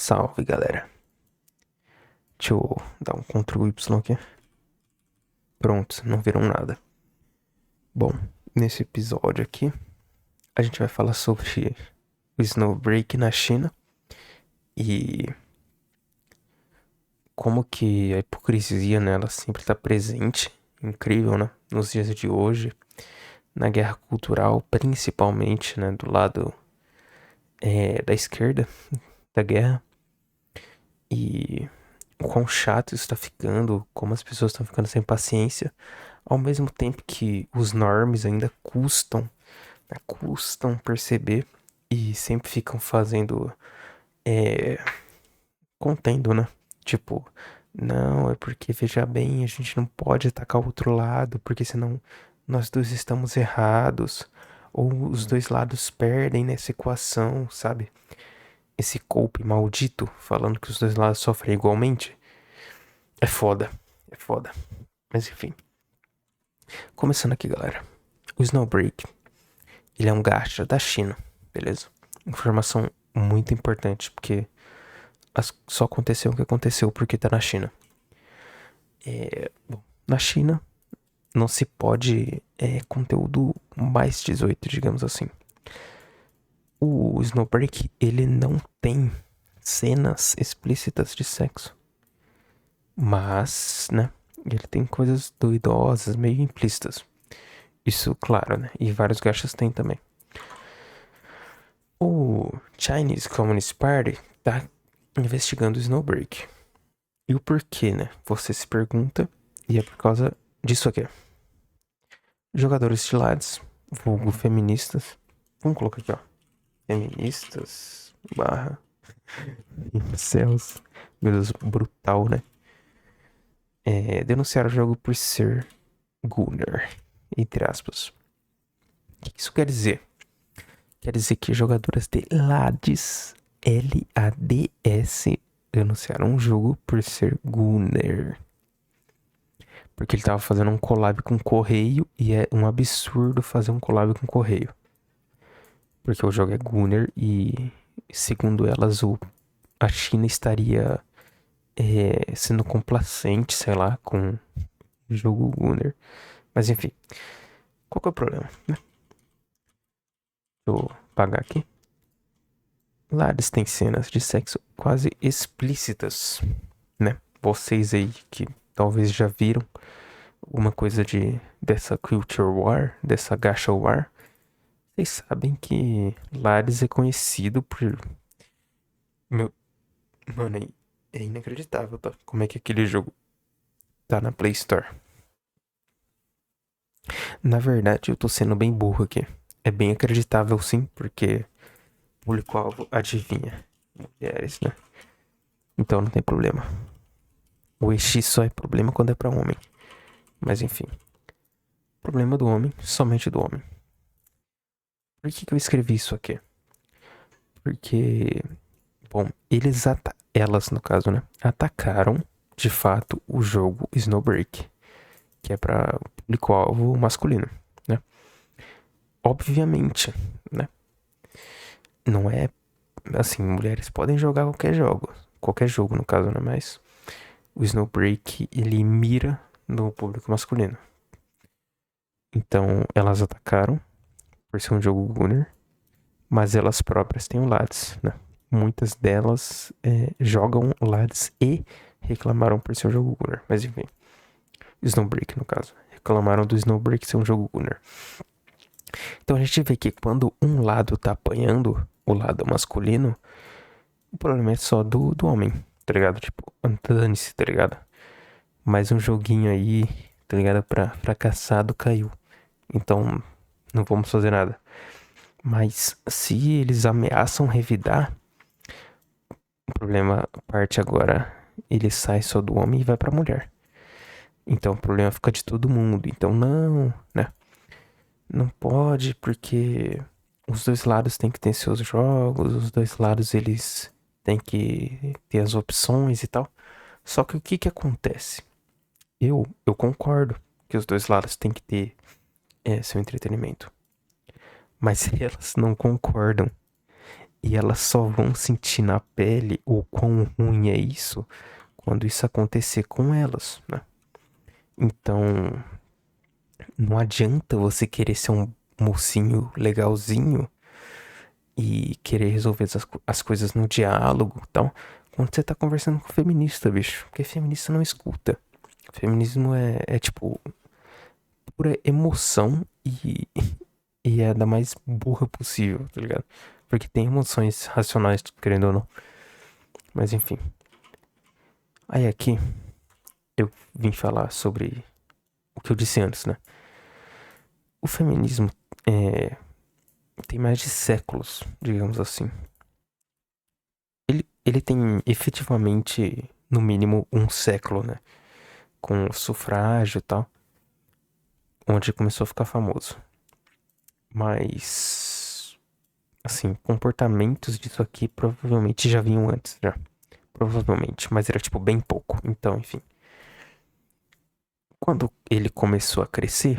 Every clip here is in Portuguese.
Salve, galera. Deixa eu dar um Ctrl Y aqui. Pronto, não viram nada. Bom, nesse episódio aqui, a gente vai falar sobre o Snowbreak na China e como que a hipocrisia nela sempre tá presente. Incrível, né? Nos dias de hoje, na guerra cultural, principalmente, né? Do lado da esquerda da guerra. E o quão chato isso tá ficando, como as pessoas estão ficando sem paciência, ao mesmo tempo que os normes ainda custam perceber e sempre ficam fazendo, contendo, né? Tipo, não, é porque veja bem, a gente não pode atacar o outro lado, porque senão nós dois estamos errados, ou os dois lados perdem nessa equação, sabe? Esse golpe maldito falando que os dois lados sofrem igualmente. É foda, é foda. Mas enfim. Começando aqui, galera. O Snowbreak, ele é um gacha da China, beleza? Informação muito importante, porque só aconteceu o que aconteceu porque tá na China. Bom, na China não se pode conteúdo mais 18, digamos assim. O Snowbreak, ele não tem cenas explícitas de sexo. Mas, né, ele tem coisas duvidosas, meio implícitas. Isso, claro, né? E vários gachas têm também. O Chinese Communist Party tá investigando o Snowbreak. E o porquê, né? Você se pergunta, e é por causa disso aqui. Jogadores de lads, vulgo feministas. Vamos colocar aqui, ó. Feministas barra incels. Meu Deus, brutal, né? Denunciaram o jogo por ser gunner, entre aspas. O que isso quer dizer? Quer dizer que jogadoras de LADS, L-A-D-S, denunciaram um jogo por ser gunner. Porque ele tava fazendo um collab com o Correio e é um absurdo fazer um collab com o Correio. Porque o jogo é gunner e, segundo elas, a China estaria sendo complacente, sei lá, com o jogo gunner. Mas enfim, qual que é o problema, né? Deixa eu apagar aqui. Lares tem cenas de sexo quase explícitas, né? Vocês aí que talvez já viram alguma coisa dessa Culture War, dessa Gacha War, vocês sabem que Lares é conhecido por... Meu... Mano, é inacreditável, tá? Como é que aquele jogo tá na Play Store. Na verdade, eu tô sendo bem burro aqui. É bem acreditável sim, porque público-alvo adivinha. Mulheres, né? Então não tem problema. O EX só é problema quando é pra homem. Mas enfim. Problema do homem, somente do homem. Por que eu escrevi isso aqui? Porque, bom, elas no caso, né, atacaram de fato o jogo Snowbreak, que é para público-alvo masculino, né? Obviamente, né? Não é assim, mulheres podem jogar qualquer jogo no caso, né? Mas o Snowbreak ele mira no público masculino. Então elas atacaram por ser um jogo gunner, mas elas próprias têm o LADS, né? Muitas delas jogam LADS e reclamaram por ser um jogo gunner. Mas enfim, Snowbreak no caso. Reclamaram do Snowbreak ser um jogo gunner. Então a gente vê que quando um lado tá apanhando, o lado masculino, o problema é só do homem, tá ligado? Tipo, dane-se, tá ligado? Mais um joguinho aí, tá ligado? Pra fracassado caiu. Então, não vamos fazer nada. Mas se eles ameaçam revidar, o problema parte agora, ele sai só do homem e vai pra mulher. Então o problema fica de todo mundo. Então não, né? Não pode porque os dois lados têm que ter seus jogos, os dois lados eles têm que ter as opções e tal. Só que o que acontece? Eu concordo que os dois lados têm que ter seu entretenimento. Mas elas não concordam E elas só vão sentir na pele o quão ruim é isso quando isso acontecer com elas, né? Então, não adianta você querer ser um mocinho legalzinho e querer resolver as coisas no diálogo e tal, quando você tá conversando com feminista, bicho. Porque feminista não escuta. Feminismo é tipo pura emoção e é da mais burra possível, tá ligado? Porque tem emoções racionais, querendo ou não. Mas enfim. Aí aqui eu vim falar sobre o que eu disse antes, né? O feminismo tem mais de séculos, digamos assim. Ele tem efetivamente, no mínimo, um século, né? Com o sufrágio e tal, onde começou a ficar famoso. Mas, assim, comportamentos disso aqui provavelmente já vinham antes, já. Provavelmente, mas era tipo bem pouco. Então, enfim. Quando ele começou a crescer,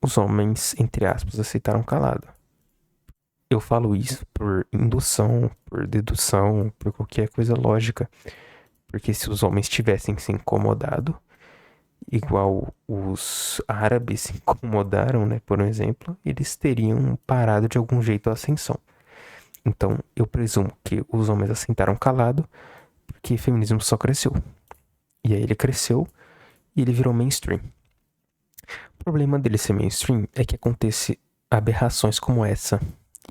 os homens, entre aspas, aceitaram calado. Eu falo isso por indução, por dedução, por qualquer coisa lógica. Porque se os homens tivessem se incomodado, igual os árabes se incomodaram, né, por um exemplo, eles teriam parado de algum jeito a ascensão. Então, eu presumo que os homens assentaram calado porque o feminismo só cresceu. E aí ele cresceu e ele virou mainstream. O problema dele ser mainstream é que acontece aberrações como essa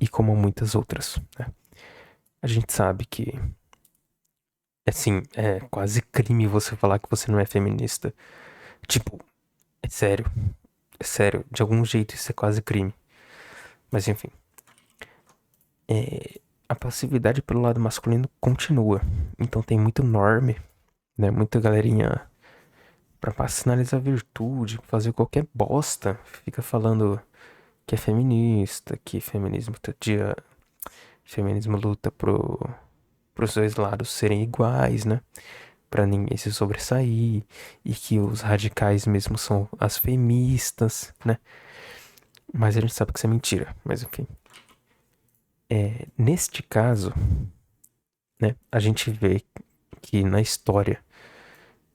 e como muitas outras, né? A gente sabe que, assim, é quase crime você falar que você não é feminista. Tipo, é sério. É sério. De algum jeito isso é quase crime. Mas enfim. A passividade pelo lado masculino continua. Então tem muito norme, né? Muita galerinha pra sinalizar virtude, fazer qualquer bosta, fica falando que é feminista, que feminismo luta pros dois lados serem iguais, né? Pra ninguém se sobressair, e que os radicais mesmo são as feministas, né? Mas a gente sabe que isso é mentira, mas enfim. Neste caso, né, a gente vê que na história,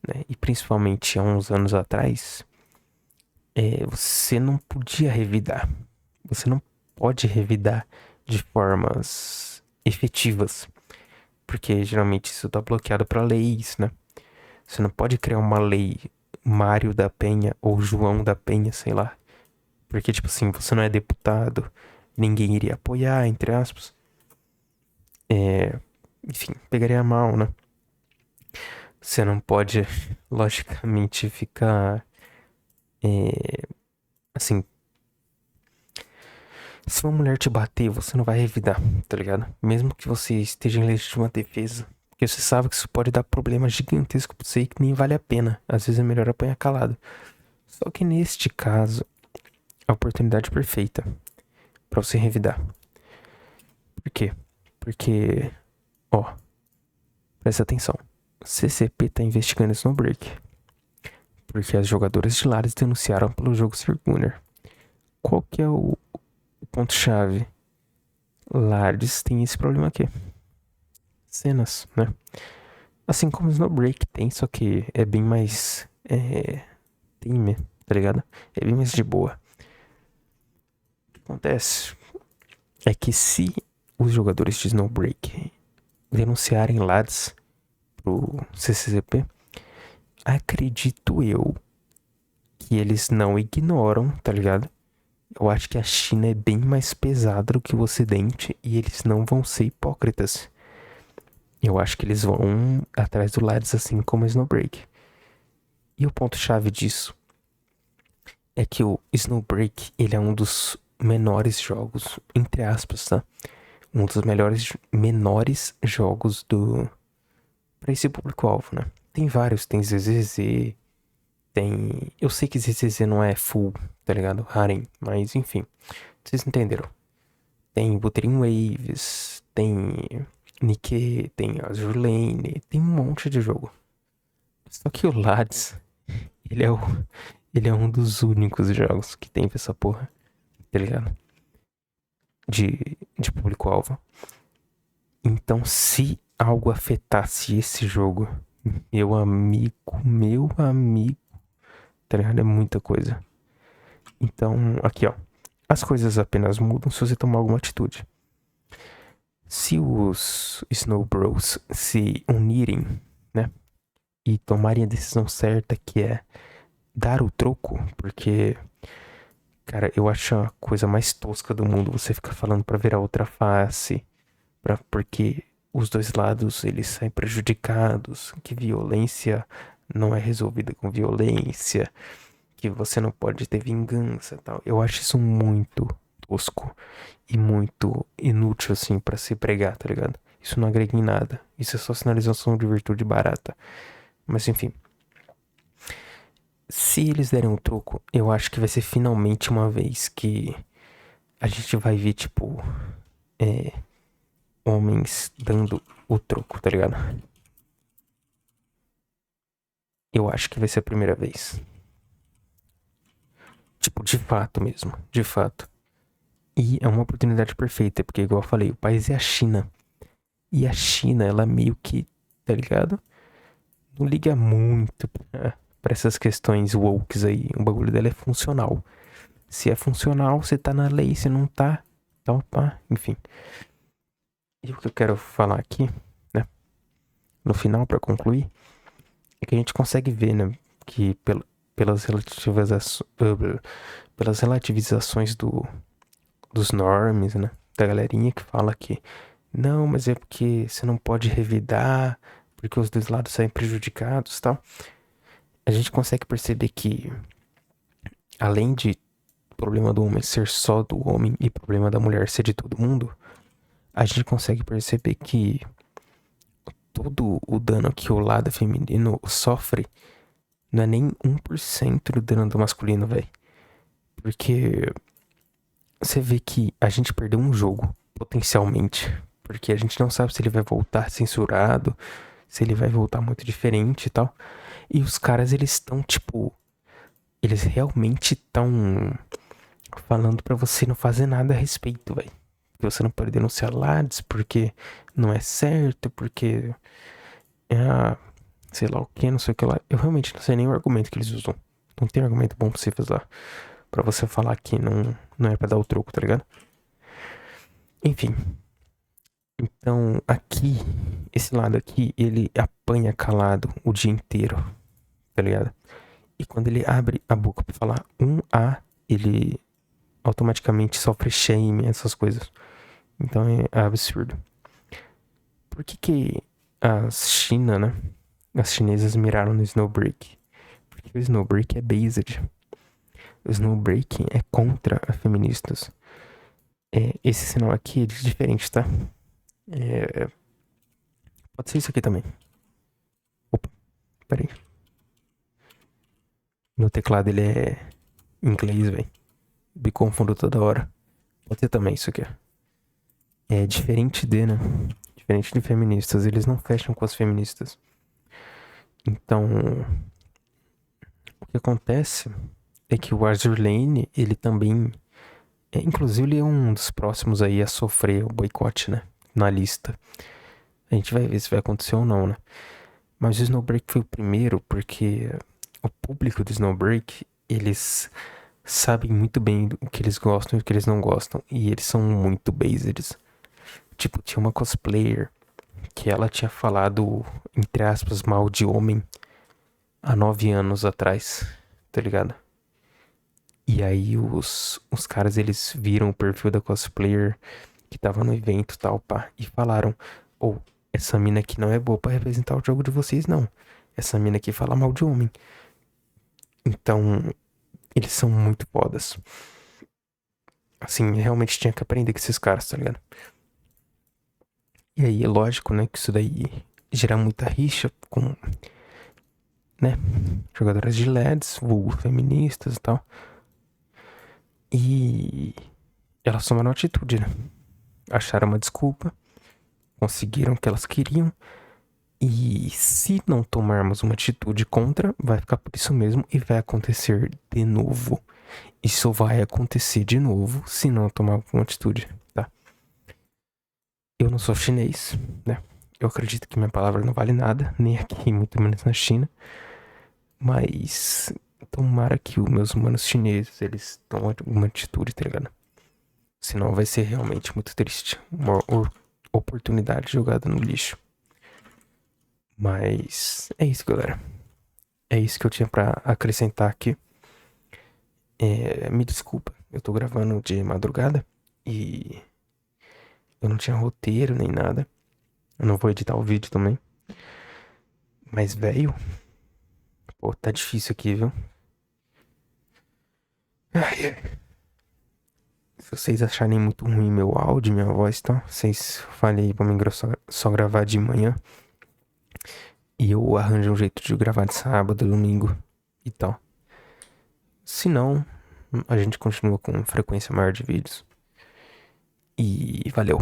né, e principalmente há uns anos atrás, você não podia revidar. Você não pode revidar de formas efetivas, porque geralmente isso tá bloqueado para leis, né? Você não pode criar uma lei Mário da Penha ou João da Penha, sei lá, porque tipo assim, você não é deputado, ninguém iria apoiar, entre aspas. Enfim, pegaria mal, né? Você não pode, logicamente, ficar assim. Se uma mulher te bater, você não vai revidar, tá ligado? Mesmo que você esteja em legítima defesa. Porque você sabe que isso pode dar problema gigantesco pra você e que nem vale a pena. Às vezes é melhor apanhar calado. Só que neste caso, a oportunidade perfeita pra você revidar. Por quê? Porque, ó, presta atenção. CCP tá investigando Snowbreak. Porque as jogadoras de Lares denunciaram pelo jogo Sir Gunner. Qual que é o ponto-chave? Lares tem esse problema aqui. Cenas, né? Assim como Snowbreak tem, só que é bem mais. Time, tá ligado? É bem mais de boa. O que acontece é que se os jogadores de Snowbreak denunciarem LADs pro CCCP, acredito eu que eles não ignoram, tá ligado? Eu acho que a China é bem mais pesada do que o Ocidente e eles não vão ser hipócritas. Eu acho que eles vão atrás do LADs assim como o Snowbreak. E o ponto-chave disso é que o Snowbreak, ele é um dos menores jogos, entre aspas, tá? Um dos menores jogos pra esse público-alvo, né? Tem vários, tem ZZZ, tem... Eu sei que ZZZ não é full, tá ligado? Harem, mas enfim, vocês entenderam. Tem Wuthering Waves, tem Nikke, tem Azur Lane, tem um monte de jogo. Só que o Lads, ele é o ele é um dos únicos jogos que tem essa porra, tá ligado? De público-alvo. Então, se algo afetasse esse jogo, meu amigo, tá ligado? É muita coisa. Então, aqui, ó. As coisas apenas mudam se você tomar alguma atitude. Se os Snow Bros se unirem, né? E tomarem a decisão certa, que é dar o troco, porque, cara, eu acho a coisa mais tosca do mundo você ficar falando pra virar outra face, porque os dois lados eles saem prejudicados, que violência não é resolvida com violência, que você não pode ter vingança, tal. Eu acho isso muito tosco e muito inútil assim pra se pregar, tá ligado? Isso não agrega em nada. Isso é só sinalização de virtude barata. Mas enfim, se eles derem um troco, eu acho que vai ser finalmente uma vez que a gente vai ver, tipo, é, homens dando o troco, tá ligado? Eu acho que vai ser a primeira vez. Tipo, de fato mesmo, de fato. E é uma oportunidade perfeita, porque, igual eu falei, o país é a China. E a China, ela meio que, tá ligado? Não liga muito pra essas questões wokes aí. O bagulho dela é funcional. Se é funcional, você tá na lei. Se não tá, então pá, enfim. E o que eu quero falar aqui, né? No final, pra concluir, é que a gente consegue ver, né? Que pelas relativizações dos normes, né? Da galerinha que fala que não, mas é porque você não pode revidar, porque os dois lados saem prejudicados e tal. A gente consegue perceber que, além de problema do homem ser só do homem e problema da mulher ser de todo mundo, a gente consegue perceber que todo o dano que o lado feminino sofre não é nem 1% do dano do masculino, velho. Porque você vê que a gente perdeu um jogo, potencialmente. Porque a gente não sabe se ele vai voltar censurado, se ele vai voltar muito diferente e tal. E os caras, eles estão, tipo. Eles realmente estão falando pra você não fazer nada a respeito, velho. Que você não pode denunciar LADs porque não é certo, porque é sei lá o que, não sei o que lá. Eu realmente não sei nem o argumento que eles usam. Não tem argumento bom pra você falar que não é pra dar o troco, tá ligado? Enfim. Então, aqui, esse lado aqui, ele apanha calado o dia inteiro, tá ligado? E quando ele abre a boca pra falar um A, ele automaticamente sofre shame, essas coisas. Então é absurdo. Por que as China, né? As chinesas miraram no Snowbreak? Porque o Snowbreak é based. O Snowbreak é contra as feministas. Esse sinal aqui é diferente, tá? Pode ser isso aqui também. Opa, peraí. Meu teclado ele é inglês, velho. Me confundo toda hora. Pode ser também isso aqui. É diferente de, né? Diferente de feministas. Eles não fecham com as feministas. Então, o que acontece é que o Azur Lane, ele também. Inclusive, ele é um dos próximos aí a sofrer o boicote, né? Na lista. A gente vai ver se vai acontecer ou não, né? Mas o Snowbreak foi o primeiro porque o público do Snowbreak, eles sabem muito bem o que eles gostam e o que eles não gostam. E eles são muito basers. Tipo, tinha uma cosplayer que ela tinha falado, entre aspas, mal de homem há 9 anos atrás, tá ligado? E aí os caras, eles viram o perfil da cosplayer que tava no evento e tal, pá, e falaram, ou essa mina aqui não é boa pra representar o jogo de vocês, não. Essa mina aqui fala mal de homem. Então, eles são muito fodas. Assim, realmente tinha que aprender com esses caras, tá ligado? E aí, é lógico, né, que isso daí gera muita rixa com, né, jogadoras de LEDs, vulgo feministas e tal. E elas tomaram atitude, né? Acharam uma desculpa, conseguiram o que elas queriam. E se não tomarmos uma atitude contra, vai ficar por isso mesmo e vai acontecer de novo. Isso vai acontecer de novo se não tomar alguma atitude, tá? Eu não sou chinês, né? Eu acredito que minha palavra não vale nada, nem aqui, muito menos na China. Mas tomara que os meus humanos chineses, eles tomem uma atitude, tá ligado? Senão vai ser realmente muito triste. Uma oportunidade jogada no lixo. Mas é isso, galera. É isso que eu tinha pra acrescentar aqui. Me desculpa, eu tô gravando de madrugada e eu não tinha roteiro nem nada. Eu não vou editar o vídeo também. Mas, velho, pô, tá difícil aqui, viu? Ai, ai. Se vocês acharem muito ruim meu áudio, minha voz, tá? Vocês falem aí pra mim só gravar de manhã. E eu arranjo um jeito de gravar de sábado, domingo e tal. Se não, a gente continua com frequência maior de vídeos. E valeu.